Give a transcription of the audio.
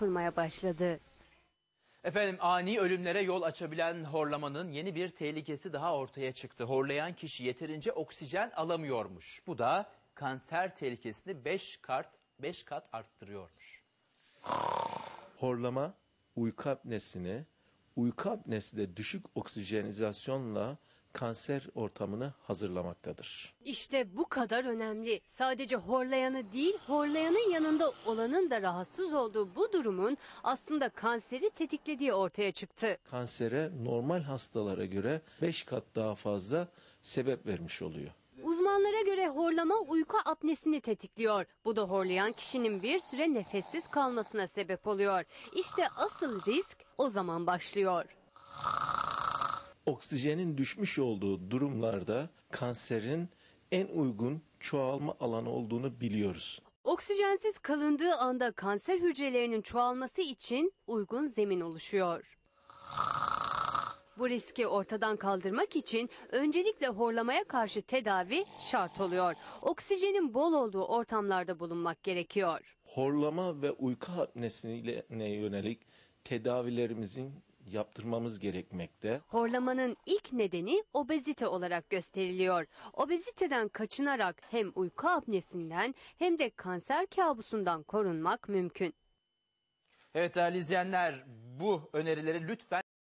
kurmaya başladı. Efendim, ani ölümlere yol açabilen horlamanın yeni bir tehlikesi daha ortaya çıktı. Horlayan kişi yeterince oksijen alamıyormuş. Bu da kanser tehlikesini 5 kat arttırıyormuş. Horlama uyku apnesi de düşük oksijenizasyonla kanser ortamını hazırlamaktadır. İşte bu kadar önemli. Sadece horlayanı değil, horlayanın yanında olanın da rahatsız olduğu bu durumun aslında kanseri tetiklediği ortaya çıktı. Kansere normal hastalara göre 5 kat daha fazla sebep vermiş oluyor. Uzmanlara göre horlama uyku apnesini tetikliyor. Bu da horlayan kişinin bir süre nefessiz kalmasına sebep oluyor. İşte asıl risk o zaman başlıyor. Oksijenin düşmüş olduğu durumlarda kanserin en uygun çoğalma alanı olduğunu biliyoruz. Oksijensiz kalındığı anda kanser hücrelerinin çoğalması için uygun zemin oluşuyor. Bu riski ortadan kaldırmak için öncelikle horlamaya karşı tedavi şart oluyor. Oksijenin bol olduğu ortamlarda bulunmak gerekiyor. Horlama ve uyku apnesine yönelik tedavilerimizin yaptırmamız gerekmekte. Horlamanın ilk nedeni obezite olarak gösteriliyor. Obeziteden kaçınarak hem uyku apnesinden hem de kanser kabusundan korunmak mümkün. Evet değerli izleyenler, bu önerileri lütfen